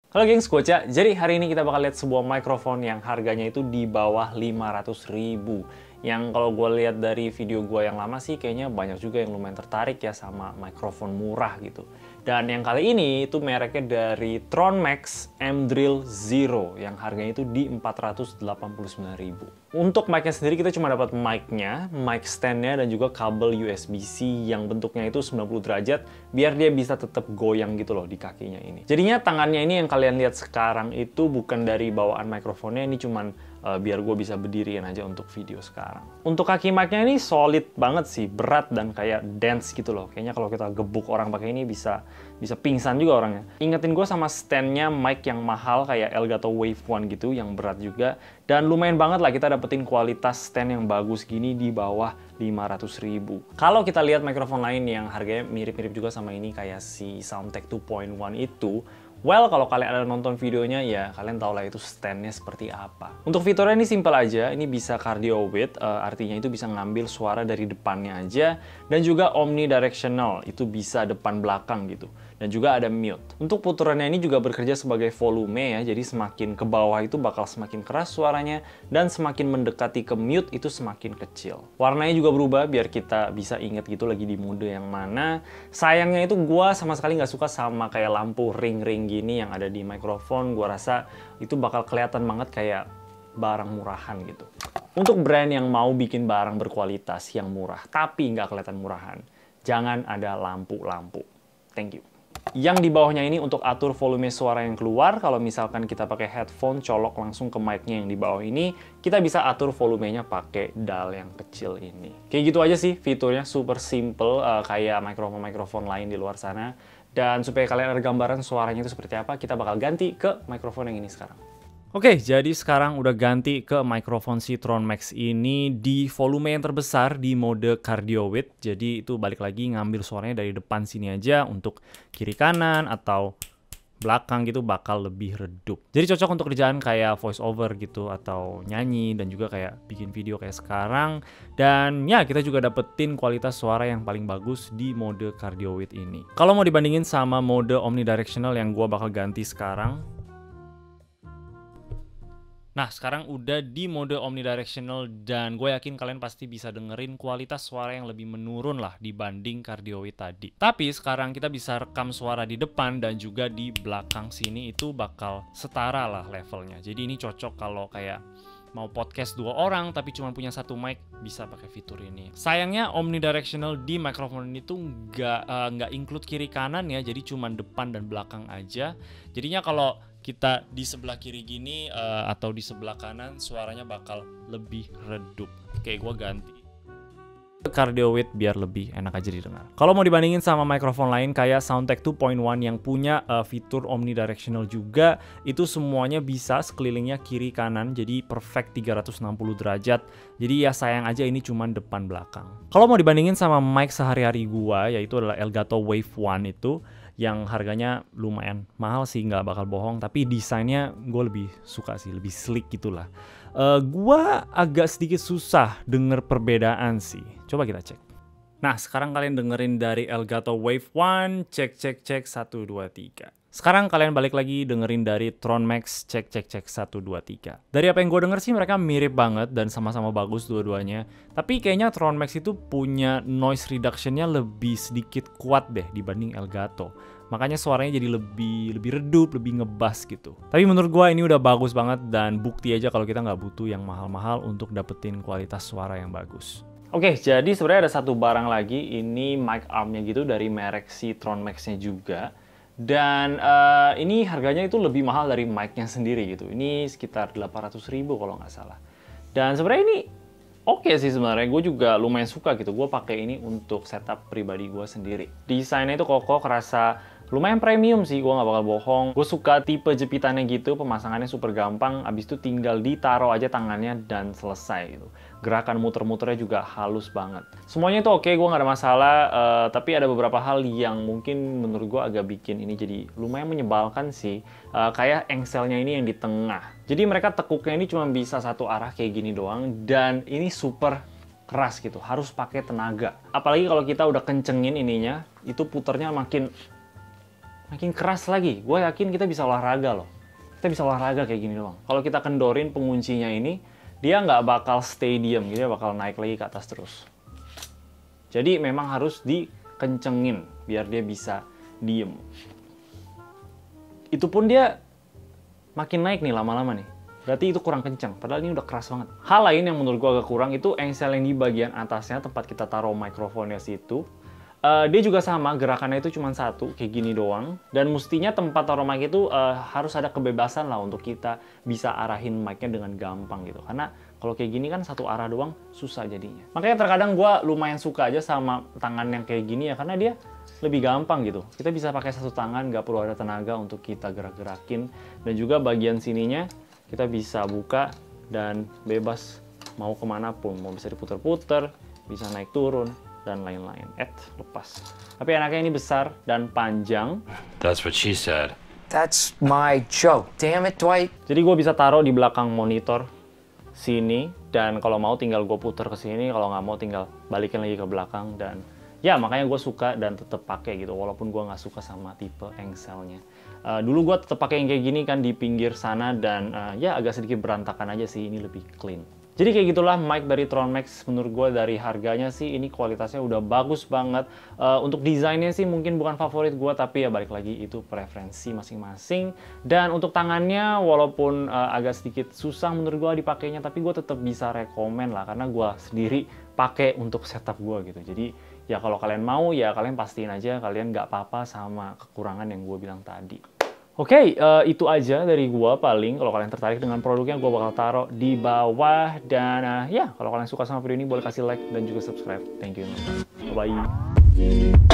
Halo gengs, Goca. Jadi hari ini kita bakal lihat sebuah mikrofon yang harganya itu di bawah 500.000. Yang kalau gue lihat dari video gue yang lama sih kayaknya banyak juga yang lumayan tertarik ya sama mikrofon murah gitu. Dan yang kali ini itu mereknya dari Tronmax M-Drill Zero yang harganya itu di 489.000. Untuk mic-nya sendiri kita cuma dapat mic-nya, mic stand-nya, dan juga kabel USB-C yang bentuknya itu 90 derajat biar dia bisa tetap goyang gitu loh di kakinya ini. Jadinya tangannya ini yang kalian lihat sekarang itu bukan dari bawaan mikrofonnya, ini cuman biar gue bisa berdiriin aja untuk video sekarang. Untuk kaki mic-nya ini solid banget sih, berat dan kayak dense gitu loh. Kayaknya kalau kita gebuk orang pakai ini bisa pingsan juga orangnya. Ingetin gue sama stand-nya mic yang mahal kayak Elgato Wave 1 gitu, yang berat juga. Dan lumayan banget lah kita dapetin kualitas stand yang bagus gini di bawah 500.000. Kalau kita lihat mikrofon lain yang harganya mirip-mirip juga sama ini kayak si Soundtek 2.1 itu, well, kalau kalian ada nonton videonya ya kalian tau lah itu standnya seperti apa. Untuk fiturnya ini simple aja, ini bisa cardio width, artinya itu bisa ngambil suara dari depannya aja, dan juga omnidirectional, itu bisa depan belakang gitu. Dan juga ada mute. Untuk puterannya ini juga bekerja sebagai volume ya, jadi semakin ke bawah itu bakal semakin keras suaranya, dan semakin mendekati ke mute itu semakin kecil. Warnanya juga berubah biar kita bisa inget gitu lagi di mode yang mana. Sayangnya itu gua sama sekali nggak suka sama kayak lampu ring-ring gini yang ada di mikrofon. Gua rasa itu bakal kelihatan banget kayak barang murahan gitu. Untuk brand yang mau bikin barang berkualitas yang murah tapi nggak kelihatan murahan, jangan ada lampu-lampu. Thank you. Yang di bawahnya ini untuk atur volume suara yang keluar. Kalau misalkan kita pakai headphone, colok langsung ke mic-nya yang di bawah ini, kita bisa atur volumenya pakai dial yang kecil ini. Kayak gitu aja sih fiturnya, super simple, kayak mikrofon-mikrofon lain di luar sana. Dan supaya kalian ada gambaran suaranya itu seperti apa, kita bakal ganti ke mikrofon yang ini sekarang. Oke, jadi sekarang udah ganti ke mikrofon si Tronmax ini di volume yang terbesar di mode cardio width. Jadi itu balik lagi ngambil suaranya dari depan sini aja, untuk kiri kanan atau belakang gitu bakal lebih redup. Jadi cocok untuk kerjaan kayak voice over gitu atau nyanyi dan juga kayak bikin video kayak sekarang. Dan ya kita juga dapetin kualitas suara yang paling bagus di mode cardio width ini. Kalau mau dibandingin sama mode omnidirectional yang gua bakal ganti sekarang. Nah, sekarang udah di mode omnidirectional dan gue yakin kalian pasti bisa dengerin kualitas suara yang lebih menurun lah dibanding cardio width tadi. Tapi sekarang kita bisa rekam suara di depan dan juga di belakang sini itu bakal setara lah levelnya. Jadi ini cocok kalau kayak mau podcast 2 orang tapi cuma punya 1 mic, bisa pakai fitur ini. Sayangnya omnidirectional di mikrofon ini tuh nggak include kiri kanan ya, jadi cuma depan dan belakang aja. Jadinya kalau kita di sebelah kiri gini atau di sebelah kanan suaranya bakal lebih redup. Kayak gue ganti cardio width biar lebih enak aja didengar. Kalau mau dibandingin sama mikrofon lain kayak Soundtek 2.1 yang punya fitur omnidirectional juga, itu semuanya bisa sekelilingnya kiri kanan, jadi perfect 360 derajat. Jadi ya sayang aja ini cuman depan belakang. Kalau mau dibandingin sama mic sehari-hari gua, yaitu adalah Elgato Wave 1 itu, yang harganya lumayan mahal sih, nggak bakal bohong, tapi desainnya gue lebih suka sih, lebih sleek gitulah. Gua agak sedikit susah denger perbedaan sih. Coba kita cek. Nah, sekarang kalian dengerin dari Elgato Wave 1, cek 1 2 3. Sekarang kalian balik lagi dengerin dari Tronmax, cek 1 2 3. Dari apa yang gue denger sih mereka mirip banget dan sama-sama bagus dua-duanya. Tapi kayaknya Tronmax itu punya noise reduction-nya lebih sedikit kuat deh dibanding Elgato. Makanya suaranya jadi lebih redup, lebih ngebas gitu. Tapi menurut gue ini udah bagus banget dan bukti aja kalau kita nggak butuh yang mahal-mahal untuk dapetin kualitas suara yang bagus. Oke, jadi sebenarnya ada satu barang lagi, ini mic arm-nya gitu dari merek si Tronmax-nya juga. Dan ini harganya itu lebih mahal dari mic-nya sendiri gitu. Ini sekitar 800.000 kalau nggak salah. Dan sebenarnya ini oke sih sebenarnya. Gue juga lumayan suka gitu. Gue pakai ini untuk setup pribadi gue sendiri. Desainnya itu kokoh, kerasa lumayan premium sih, gue nggak bakal bohong. Gue suka tipe jepitannya gitu, pemasangannya super gampang. Abis itu tinggal ditaruh aja tangannya dan selesai gitu. Gerakan muter-muternya juga halus banget. Semuanya itu oke, gue nggak ada masalah. Tapi ada beberapa hal yang mungkin menurut gue agak bikin ini jadi lumayan menyebalkan sih. Kayak engselnya ini yang di tengah. Jadi mereka tekuknya ini cuma bisa satu arah kayak gini doang. Dan ini super keras gitu, harus pakai tenaga. Apalagi kalau kita udah kencengin ininya, itu puternya makin makin keras lagi. Gue yakin kita bisa olahraga loh. Kita bisa olahraga kayak gini doang. Kalau kita kendorin penguncinya ini, dia nggak bakal stay diem, gitu, dia bakal naik lagi ke atas terus. Jadi memang harus dikencengin biar dia bisa diem. Itu pun dia makin naik nih lama-lama nih. Berarti itu kurang kencang, padahal ini udah keras banget. Hal lain yang menurut gua agak kurang itu engsel yang di bagian atasnya, tempat kita taruh mikrofonnya situ. Dia juga sama, gerakannya itu cuma satu, kayak gini doang. Dan mestinya tempat taruh mic itu harus ada kebebasan lah untuk kita bisa arahin mic-nya dengan gampang gitu. Karena kalau kayak gini kan satu arah doang, susah jadinya. Makanya terkadang gua lumayan suka aja sama tangan yang kayak gini ya, karena dia lebih gampang gitu. Kita bisa pakai satu tangan, nggak perlu ada tenaga untuk kita gerak-gerakin. Dan juga bagian sininya kita bisa buka dan bebas mau kemanapun. Mau bisa diputer-puter, bisa naik turun, dan lain-lain. Lepas. Tapi enaknya ini besar dan panjang. That's what she said. That's my joke. Damn it, Dwight. Jadi gue bisa taruh di belakang monitor sini, dan kalau mau tinggal gue puter ke sini, kalau nggak mau tinggal balikin lagi ke belakang. Dan ya makanya gue suka dan tetap pakai gitu, walaupun gue nggak suka sama tipe engselnya. Dulu gue tetap pakai yang kayak gini kan di pinggir sana, dan ya agak sedikit berantakan aja sih, ini lebih clean. Jadi kayak gitulah mic dari Tron Max. Menurut gue dari harganya sih ini kualitasnya udah bagus banget. Untuk desainnya sih mungkin bukan favorit gue, tapi ya balik lagi itu preferensi masing-masing. Dan untuk tangannya walaupun agak sedikit susah menurut gue dipakainya, tapi gue tetap bisa rekomen lah karena gue sendiri pakai untuk setup gue gitu. Jadi ya kalau kalian mau ya kalian pastiin aja kalian nggak apa-apa sama kekurangan yang gue bilang tadi. Oke, itu aja dari gua paling. Kalau kalian tertarik dengan produknya, gua bakal taruh di bawah. Dan ya, kalau kalian suka sama video ini, boleh kasih like dan juga subscribe. Thank you. Bye-bye.